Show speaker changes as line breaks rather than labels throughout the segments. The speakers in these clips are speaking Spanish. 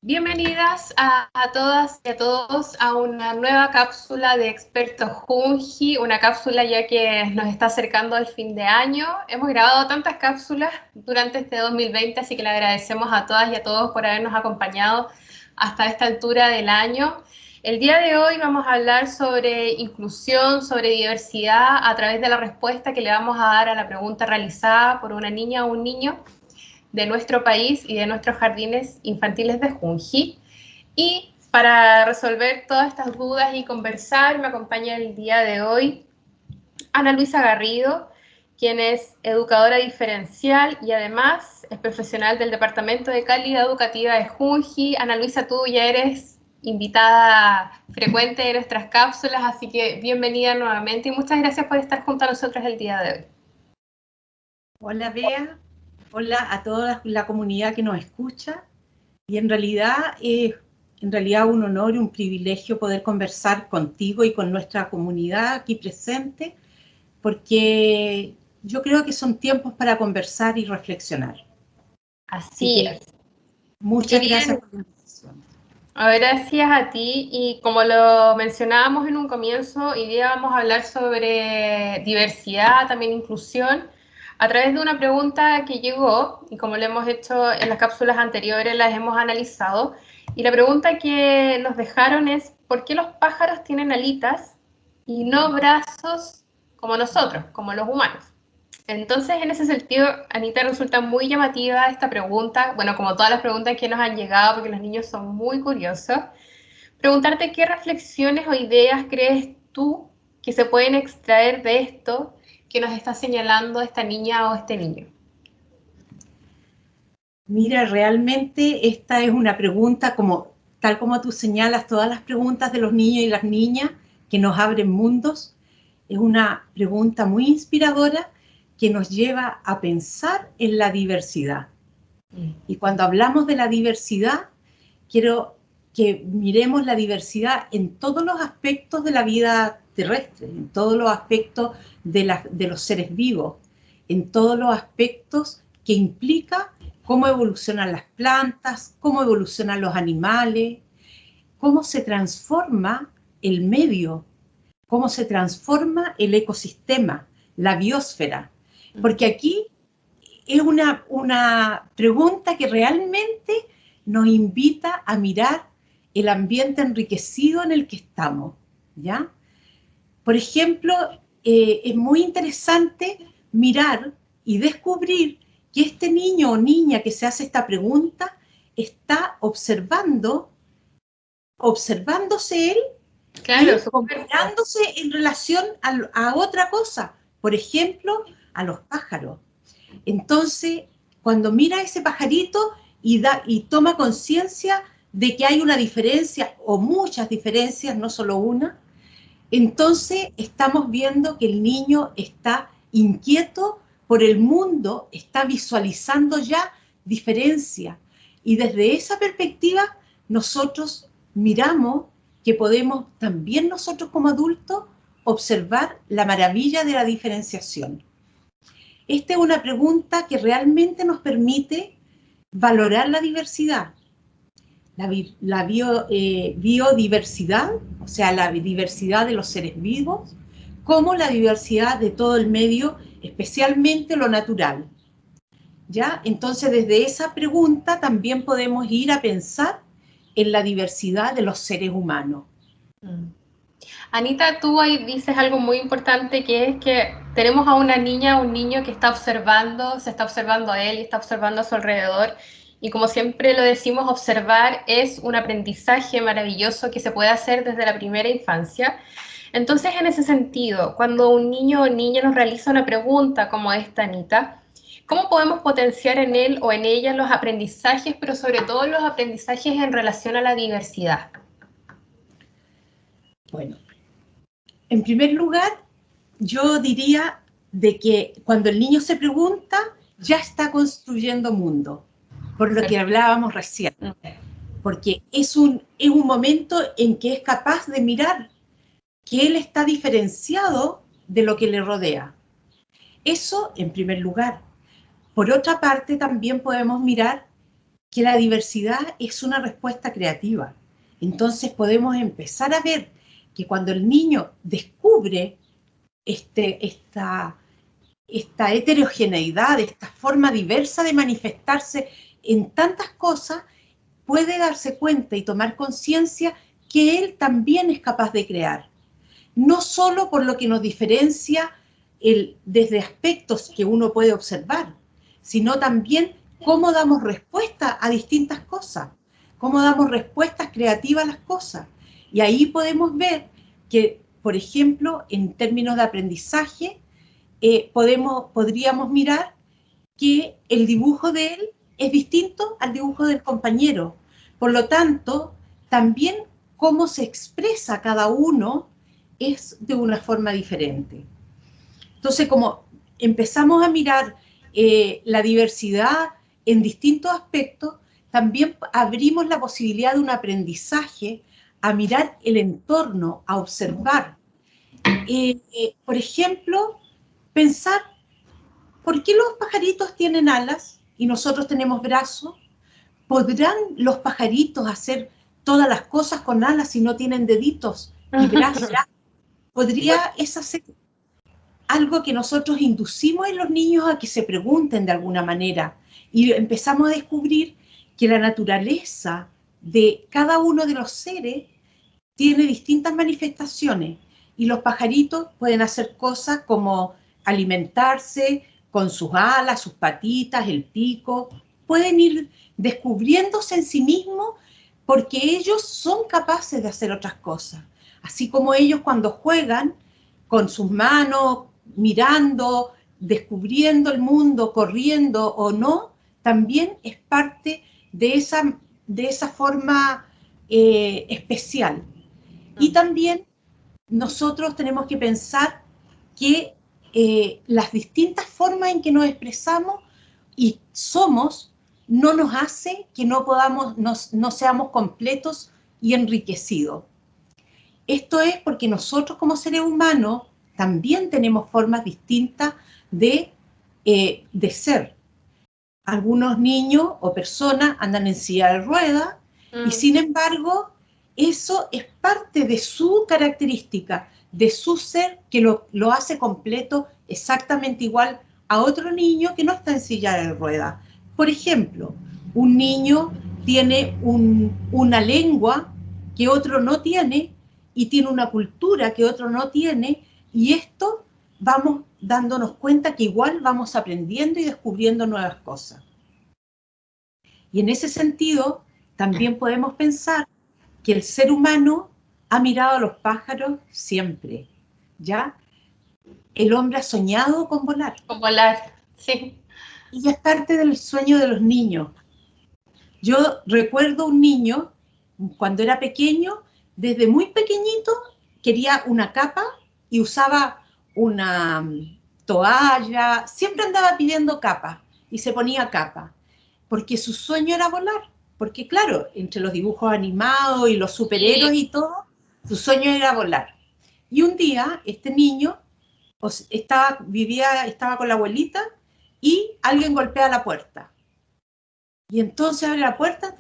Bienvenidas a todas y a todos a una nueva cápsula de Expertos Junji, una cápsula ya que nos está acercando al fin de año. Hemos grabado tantas cápsulas durante este 2020, así que le agradecemos a todas y a todos por habernos acompañado hasta esta altura del año. El día de hoy vamos a hablar sobre inclusión, sobre diversidad, a través de la respuesta que le vamos a dar a la pregunta realizada por una niña o un niño de nuestro país y de nuestros jardines infantiles de Junji. Y para resolver todas estas dudas y conversar, me acompaña el día de hoy Ana Luisa Garrido, quien es educadora diferencial y además es profesional del Departamento de Calidad Educativa de Junji. Ana Luisa, tú ya eres invitada frecuente de nuestras cápsulas, así que bienvenida nuevamente y muchas gracias por estar junto a nosotros el día de hoy.
Hola Bea, hola a toda la comunidad que nos escucha, y en realidad un honor y un privilegio poder conversar contigo y con nuestra comunidad aquí presente, porque yo creo que son tiempos para conversar y reflexionar.
Así es.
Muchas gracias por la invitación.
Gracias a ti, y como lo mencionábamos en un comienzo, hoy día vamos a hablar sobre diversidad, también inclusión, a través de una pregunta que llegó, y como lo hemos hecho en las cápsulas anteriores, las hemos analizado, y la pregunta que nos dejaron es, ¿por qué los pájaros tienen alitas y no brazos como nosotros, como los humanos? Entonces, en ese sentido, Anita, resulta muy llamativa esta pregunta, bueno, como todas las preguntas que nos han llegado, porque los niños son muy curiosos. Preguntarte qué reflexiones o ideas crees tú que se pueden extraer de esto que nos está señalando esta niña o este niño.
Mira, realmente esta es una pregunta, tal como tú señalas, todas las preguntas de los niños y las niñas que nos abren mundos, es una pregunta muy inspiradora que nos lleva a pensar en la diversidad. Y cuando hablamos de la diversidad, quiero que miremos la diversidad en todos los aspectos de la vida terrestre, en todos los aspectos de los seres vivos, en todos los aspectos que implica cómo evolucionan las plantas, cómo evolucionan los animales, cómo se transforma el medio, cómo se transforma el ecosistema, la biosfera. Porque aquí es una pregunta que realmente nos invita a mirar el ambiente enriquecido en el que estamos, ¿ya? Por ejemplo, es muy interesante mirar y descubrir que este niño o niña que se hace esta pregunta está observándose él,
claro,
y comparándose en relación a otra cosa, por ejemplo, a los pájaros. Entonces, cuando mira ese pajarito y toma conciencia de que hay una diferencia o muchas diferencias, no solo una, entonces estamos viendo que el niño está inquieto por el mundo, está visualizando ya diferencia. Y desde esa perspectiva nosotros miramos que podemos también nosotros como adultos observar la maravilla de la diferenciación. Esta es una pregunta que realmente nos permite valorar la diversidad, la biodiversidad, o sea, la diversidad de los seres vivos, como la diversidad de todo el medio, especialmente lo natural. ¿Ya? Entonces, desde esa pregunta también podemos ir a pensar en la diversidad de los seres humanos.
Anita, tú ahí dices algo muy importante, que es que tenemos a una niña o un niño que está observando, se está observando a él y está observando a su alrededor. Y como siempre lo decimos, observar es un aprendizaje maravilloso que se puede hacer desde la primera infancia. Entonces, en ese sentido, cuando un niño o niña nos realiza una pregunta como esta, Anita, ¿cómo podemos potenciar en él o en ella los aprendizajes, pero sobre todo los aprendizajes en relación a la diversidad?
Bueno, en primer lugar, yo diría de que cuando el niño se pregunta, ya está construyendo mundo, por lo que hablábamos recién. Porque es un momento en que es capaz de mirar que él está diferenciado de lo que le rodea. Eso en primer lugar. Por otra parte, también podemos mirar que la diversidad es una respuesta creativa. Entonces podemos empezar a ver que cuando el niño descubre esta heterogeneidad, esta forma diversa de manifestarse en tantas cosas, puede darse cuenta y tomar conciencia que él también es capaz de crear. No solo por lo que nos diferencia desde aspectos que uno puede observar, sino también cómo damos respuesta a distintas cosas, cómo damos respuestas creativas a las cosas. Y ahí podemos ver que, por ejemplo, en términos de aprendizaje, podríamos mirar que el dibujo de él es distinto al dibujo del compañero. Por lo tanto, también cómo se expresa cada uno es de una forma diferente. Entonces, como empezamos a mirar la diversidad en distintos aspectos, también abrimos la posibilidad de un aprendizaje a mirar el entorno, a observar. Por ejemplo, pensar, ¿por qué los pajaritos tienen alas y nosotros tenemos brazos? ¿Podrán los pajaritos hacer todas las cosas con alas si no tienen deditos y brazos? ¿Podría eso ser algo que nosotros inducimos en los niños a que se pregunten de alguna manera? Y empezamos a descubrir que la naturaleza de cada uno de los seres tiene distintas manifestaciones y los pajaritos pueden hacer cosas como alimentarse con sus alas, sus patitas, el pico, pueden ir descubriéndose en sí mismos porque ellos son capaces de hacer otras cosas. Así como ellos cuando juegan con sus manos, mirando, descubriendo el mundo, corriendo o no, también es parte de esa forma especial. Y también nosotros tenemos que pensar que las distintas formas en que nos expresamos y somos no nos hace que no seamos completos y enriquecidos. Esto es porque nosotros como seres humanos también tenemos formas distintas de ser. Algunos niños o personas andan en silla de ruedas y sin embargo eso es parte de su característica, de su ser, que lo hace completo exactamente igual a otro niño que no está en silla de ruedas. Por ejemplo, un niño tiene una lengua que otro no tiene y tiene una cultura que otro no tiene, y esto vamos dándonos cuenta que igual vamos aprendiendo y descubriendo nuevas cosas. Y en ese sentido, también podemos pensar que el ser humano ha mirado a los pájaros siempre, ¿ya? El hombre ha soñado con volar.
Con volar, sí.
Y es parte del sueño de los niños. Yo recuerdo un niño, cuando era pequeño, desde muy pequeñito, quería una capa y usaba una toalla, siempre andaba pidiendo capa y se ponía capa, porque su sueño era volar. Porque claro, entre los dibujos animados y los superhéroes y todo, su sueño era volar. Y un día, este niño estaba con la abuelita y alguien golpea la puerta. Y entonces abre la puerta,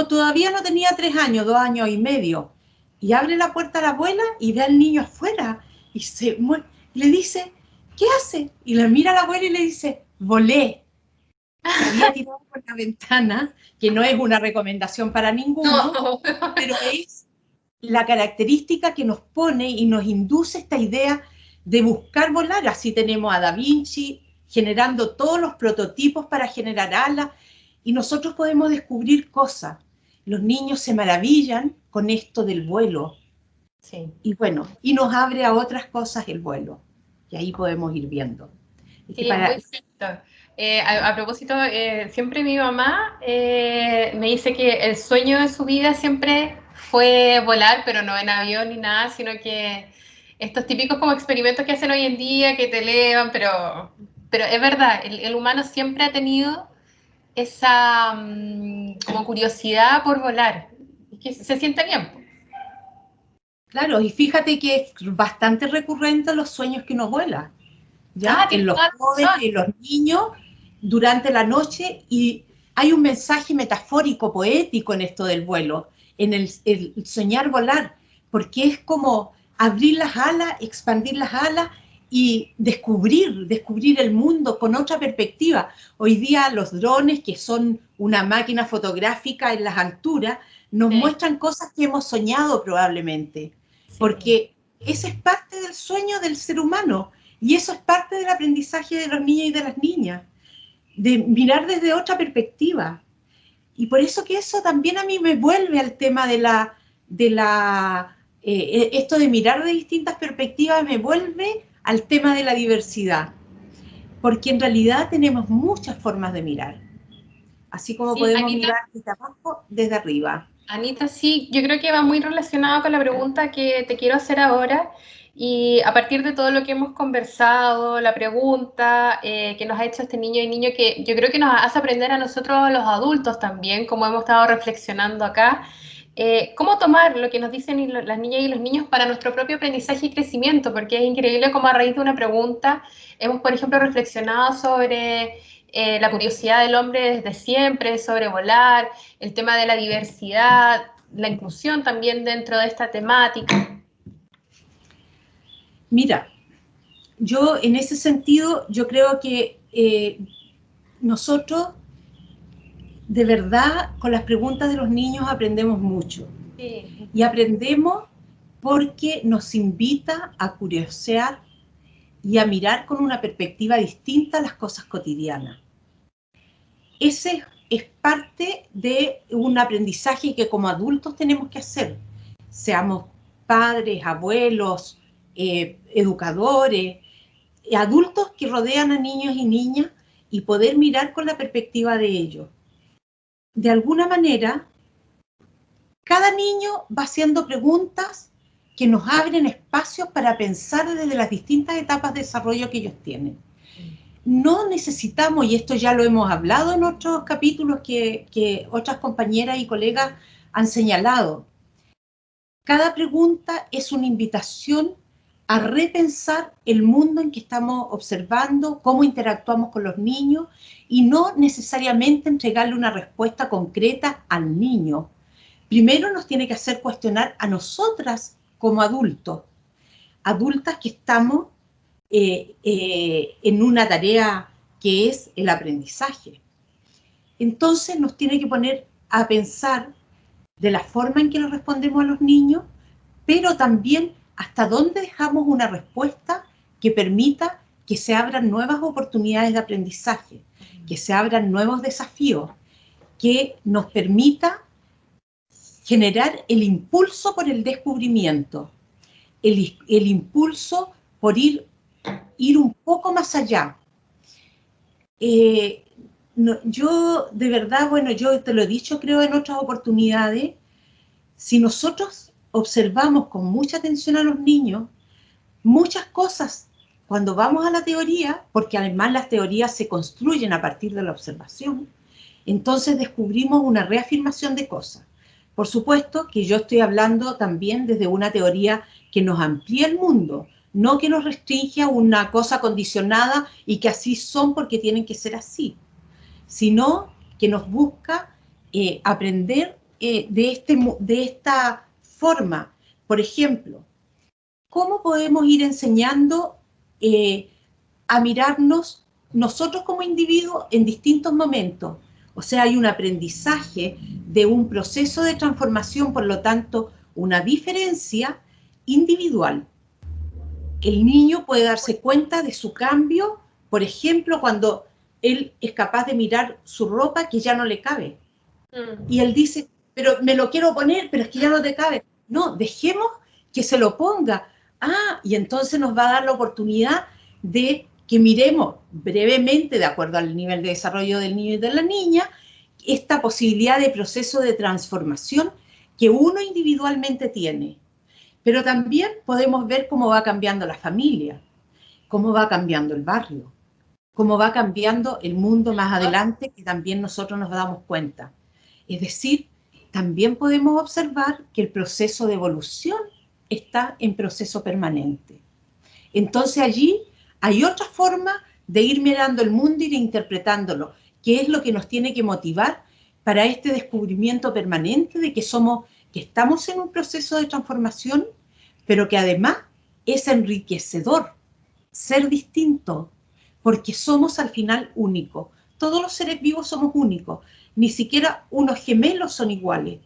todavía no tenía 3 años, 2 años y medio. Y abre la puerta a la abuela y ve al niño afuera y le dice, ¿qué hace? Y le mira a la abuela y le dice, volé. Se había tirado por la ventana, que no es una recomendación para ninguno, no. Pero es la característica que nos pone y nos induce esta idea de buscar volar. Así tenemos a Da Vinci generando todos los prototipos para generar alas, y nosotros podemos descubrir cosas. Los niños se maravillan con esto del vuelo. Sí. Y bueno, y nos abre a otras cosas el vuelo. Y ahí podemos ir viendo.
Sí, muy cierto. A propósito, siempre mi mamá me dice que el sueño de su vida siempre fue volar, pero no en avión ni nada, sino que estos típicos como experimentos que hacen hoy en día, que te elevan, pero es verdad, el humano siempre ha tenido esa como curiosidad por volar, que se siente bien.
Claro, y fíjate que es bastante recurrente los sueños que uno vuela, ¿ya? En los jóvenes, en los niños, durante la noche, y hay un mensaje metafórico, poético en esto del vuelo, en el soñar volar, porque es como abrir las alas, expandir las alas y descubrir el mundo con otra perspectiva. Hoy día los drones, que son una máquina fotográfica en las alturas, nos muestran cosas que hemos soñado probablemente, porque ese es parte del sueño del ser humano, y eso es parte del aprendizaje de los niños y de las niñas, de mirar desde otra perspectiva. Y por eso que eso también a mí me vuelve al tema esto de mirar de distintas perspectivas, me vuelve al tema de la diversidad, porque en realidad tenemos muchas formas de mirar, así como podemos mirar desde abajo, desde arriba.
Anita, sí, yo creo que va muy relacionado con la pregunta que te quiero hacer ahora, y a partir de todo lo que hemos conversado, la pregunta que nos ha hecho este niño y niño, que yo creo que nos hace aprender a nosotros los adultos también, como hemos estado reflexionando acá, cómo tomar lo que nos dicen las niñas y los niños para nuestro propio aprendizaje y crecimiento, porque es increíble cómo a raíz de una pregunta hemos, por ejemplo, reflexionado sobre la curiosidad del hombre desde siempre, sobre volar, el tema de la diversidad, la inclusión también dentro de esta temática.
Mira, yo en ese sentido, yo creo que nosotros, de verdad, con las preguntas de los niños aprendemos mucho. Sí. Y aprendemos porque nos invita a curiosear y a mirar con una perspectiva distinta las cosas cotidianas. Ese es parte de un aprendizaje que como adultos tenemos que hacer, seamos padres, abuelos, educadores, adultos que rodean a niños y niñas, y poder mirar con la perspectiva de ellos. De alguna manera, cada niño va haciendo preguntas que nos abren espacios para pensar desde las distintas etapas de desarrollo que ellos tienen. No necesitamos, y esto ya lo hemos hablado en otros capítulos que otras compañeras y colegas han señalado, cada pregunta es una invitación a repensar el mundo en que estamos observando, cómo interactuamos con los niños, y no necesariamente entregarle una respuesta concreta al niño. Primero nos tiene que hacer cuestionar a nosotras como adultos, adultas que estamos en una tarea que es el aprendizaje. Entonces nos tiene que poner a pensar de la forma en que le respondemos a los niños, pero también hasta dónde dejamos una respuesta que permita que se abran nuevas oportunidades de aprendizaje, que se abran nuevos desafíos, que nos permita generar el impulso por el descubrimiento, el impulso por ir un poco más allá. Yo, de verdad, bueno, yo te lo he dicho, creo, en otras oportunidades, si nosotros observamos con mucha atención a los niños, muchas cosas, cuando vamos a la teoría, porque además las teorías se construyen a partir de la observación, entonces descubrimos una reafirmación de cosas. Por supuesto que yo estoy hablando también desde una teoría que nos amplía el mundo, no que nos restringe a una cosa condicionada y que así son porque tienen que ser así, sino que nos busca aprender de esta forma. Por ejemplo, ¿cómo podemos ir enseñando a mirarnos nosotros como individuos en distintos momentos? O sea, hay un aprendizaje de un proceso de transformación, por lo tanto, una diferencia individual. El niño puede darse cuenta de su cambio, por ejemplo, cuando él es capaz de mirar su ropa que ya no le cabe. Y él dice, pero me lo quiero poner, pero es que ya no te cabe. No, dejemos que se lo ponga. Y entonces nos va a dar la oportunidad de que miremos brevemente, de acuerdo al nivel de desarrollo del niño y de la niña, esta posibilidad de proceso de transformación que uno individualmente tiene. Pero también podemos ver cómo va cambiando la familia, cómo va cambiando el barrio, cómo va cambiando el mundo más adelante, que también nosotros nos damos cuenta. Es decir, también podemos observar que el proceso de evolución está en proceso permanente. Entonces allí hay otra forma de ir mirando el mundo y de interpretándolo, que es lo que nos tiene que motivar para este descubrimiento permanente de que estamos en un proceso de transformación, pero que además es enriquecedor ser distinto, porque somos al final únicos. Todos los seres vivos somos únicos, ni siquiera unos gemelos son iguales,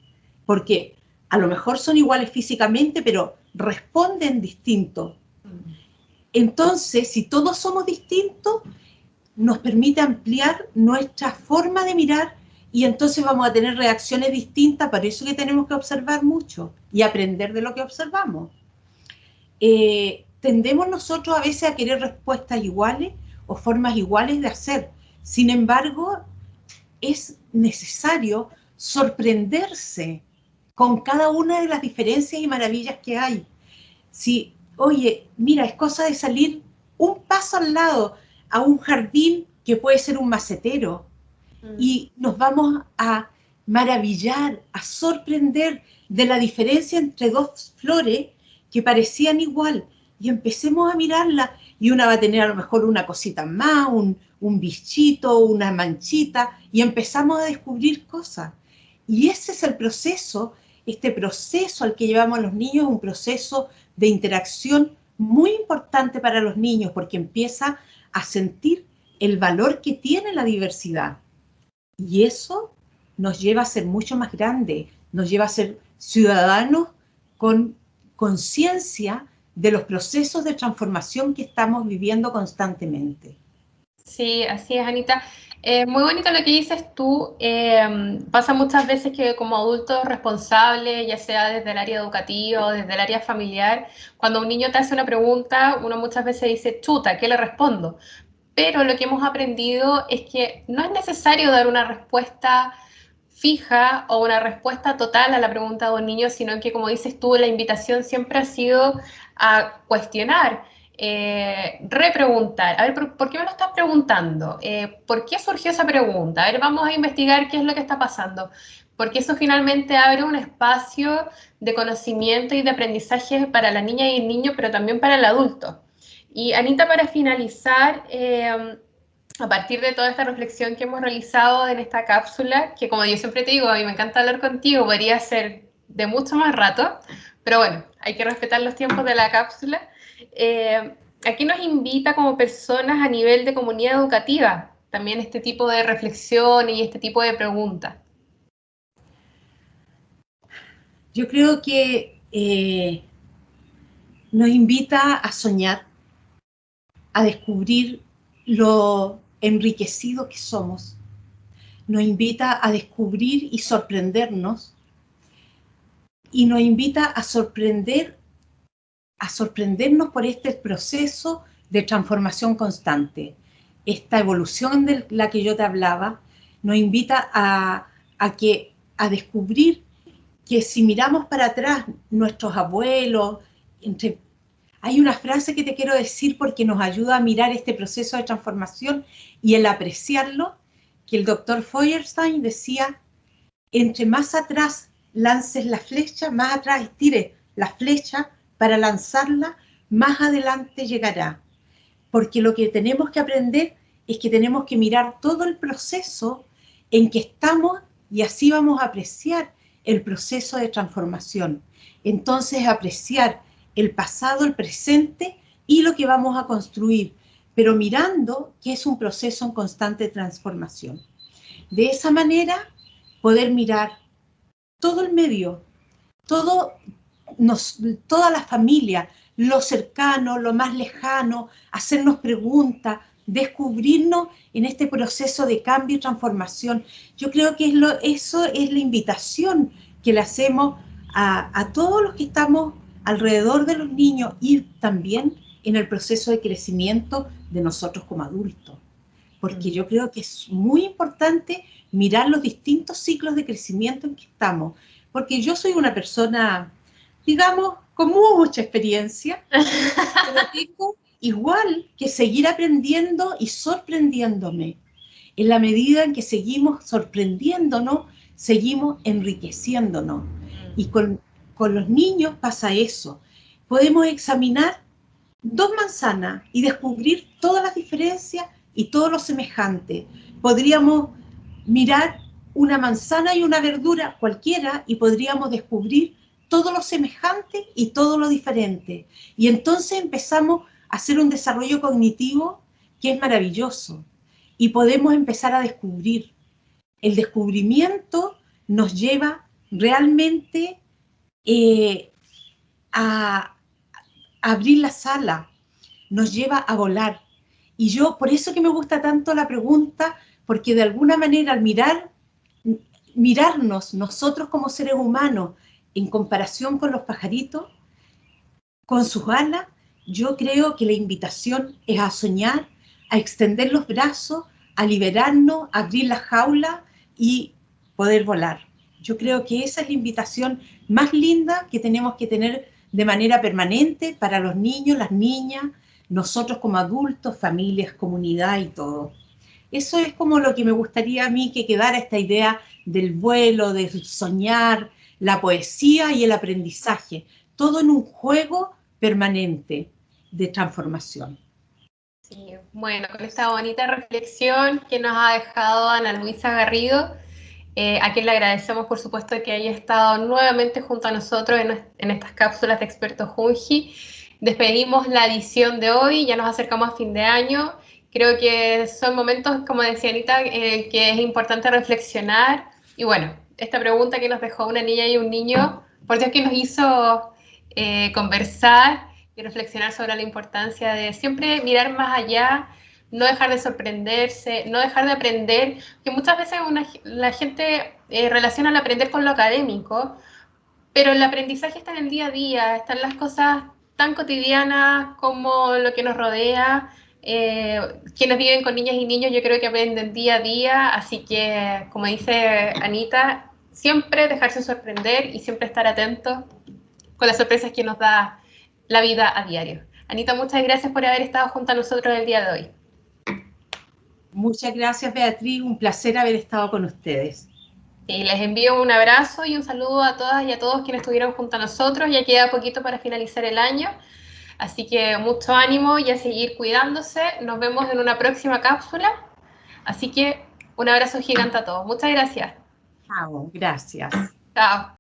porque a lo mejor son iguales físicamente, pero responden distinto. Entonces, si todos somos distintos, nos permite ampliar nuestra forma de mirar y entonces vamos a tener reacciones distintas, por eso que tenemos que observar mucho y aprender de lo que observamos. Tendemos nosotros a veces a querer respuestas iguales o formas iguales de hacer. Sin embargo, es necesario sorprenderse con cada una de las diferencias y maravillas que hay. Si, oye, mira, es cosa de salir un paso al lado a un jardín que puede ser un macetero y nos vamos a maravillar, a sorprender de la diferencia entre dos flores que parecían igual y empecemos a mirarla y una va a tener a lo mejor una cosita más, un bichito, una manchita y empezamos a descubrir cosas. Y ese es el proceso, este proceso al que llevamos a los niños, un proceso de interacción muy importante para los niños porque empieza a sentir el valor que tiene la diversidad. Y eso nos lleva a ser mucho más grandes, nos lleva a ser ciudadanos con conciencia de los procesos de transformación que estamos viviendo constantemente.
Sí, así es, Anita. Muy bonito lo que dices tú. Pasa muchas veces que como adultos responsables, ya sea desde el área educativa o desde el área familiar, cuando un niño te hace una pregunta, uno muchas veces dice, chuta, ¿qué le respondo? Pero lo que hemos aprendido es que no es necesario dar una respuesta fija o una respuesta total a la pregunta de un niño, sino que, como dices tú, la invitación siempre ha sido a cuestionar, repreguntar. A ver, ¿por qué me lo estás preguntando? ¿Por qué surgió esa pregunta? A ver, vamos a investigar qué es lo que está pasando. Porque eso finalmente abre un espacio de conocimiento y de aprendizaje para la niña y el niño, pero también para el adulto. Y Anita, para finalizar, a partir de toda esta reflexión que hemos realizado en esta cápsula, que como yo siempre te digo, a mí me encanta hablar contigo, podría ser de mucho más rato, pero bueno, hay que respetar los tiempos de la cápsula. Aquí nos invita como personas a nivel de comunidad educativa, también este tipo de reflexión y este tipo de preguntas.
Yo creo que nos invita a soñar, a descubrir lo enriquecido que somos. Nos invita a descubrir y sorprendernos. Y nos invita a sorprendernos por este proceso de transformación constante. Esta evolución de la que yo te hablaba nos invita a descubrir que si miramos para atrás, nuestros abuelos, hay una frase que te quiero decir porque nos ayuda a mirar este proceso de transformación y el apreciarlo, que el doctor Feuerstein decía, entre más atrás lances la flecha, más atrás estires la flecha para lanzarla, más adelante llegará. Porque lo que tenemos que aprender es que tenemos que mirar todo el proceso en que estamos y así vamos a apreciar el proceso de transformación. Entonces, apreciar el pasado, el presente y lo que vamos a construir, pero mirando que es un proceso en constante transformación. De esa manera, poder mirar todo el medio, toda la familia, lo cercano, lo más lejano, hacernos preguntas, descubrirnos en este proceso de cambio y transformación. Yo creo que eso es la invitación que le hacemos a todos los que estamos alrededor de los niños y también en el proceso de crecimiento de nosotros como adultos. Porque yo creo que es muy importante mirar los distintos ciclos de crecimiento en que estamos. Porque yo soy una persona, digamos, con mucha experiencia, pero tengo igual que seguir aprendiendo y sorprendiéndome. En la medida en que seguimos sorprendiéndonos, seguimos enriqueciéndonos. Y con los niños pasa eso. Podemos examinar 2 manzanas y descubrir todas las diferencias y todo lo semejante. Podríamos mirar una manzana y una verdura cualquiera y podríamos descubrir todo lo semejante y todo lo diferente. Y entonces empezamos a hacer un desarrollo cognitivo que es maravilloso y podemos empezar a descubrir. El descubrimiento nos lleva realmente a abrir la sala, nos lleva a volar. Y yo, por eso que me gusta tanto la pregunta, porque de alguna manera al mirarnos nosotros como seres humanos en comparación con los pajaritos, con sus alas, yo creo que la invitación es a soñar, a extender los brazos, a liberarnos, a abrir la jaula y poder volar. Yo creo que esa es la invitación más linda que tenemos que tener de manera permanente para los niños, las niñas, nosotros como adultos, familias, comunidad y todo. Eso es como lo que me gustaría a mí que quedara esta idea del vuelo, de soñar, la poesía y el aprendizaje, todo en un juego permanente de transformación.
Sí, bueno, con esta bonita reflexión que nos ha dejado Ana Luisa Garrido, a quien le agradecemos, por supuesto, que haya estado nuevamente junto a nosotros en estas cápsulas de Experto Junji. Despedimos la edición de hoy, ya nos acercamos a fin de año. Creo que son momentos, como decía Anita, que es importante reflexionar. Y bueno, esta pregunta que nos dejó una niña y un niño, por Dios que nos hizo conversar y reflexionar sobre la importancia de siempre mirar más allá, no dejar de sorprenderse, no dejar de aprender, que muchas veces la gente relaciona el aprender con lo académico, pero el aprendizaje está en el día a día, están las cosas tan cotidianas como lo que nos rodea. Quienes viven con niñas y niños yo creo que aprenden día a día, así que como dice Anita, siempre dejarse sorprender y siempre estar atentos con las sorpresas que nos da la vida a diario. Anita, muchas gracias por haber estado junto a nosotros el día de hoy.
Muchas gracias, Beatriz, un placer haber estado con ustedes.
Y les envío un abrazo y un saludo a todas y a todos quienes estuvieron junto a nosotros. Ya queda poquito para finalizar el año, así que mucho ánimo y a seguir cuidándose. Nos vemos en una próxima cápsula, así que un abrazo gigante a todos. Muchas gracias.
Chao, gracias.
Chao.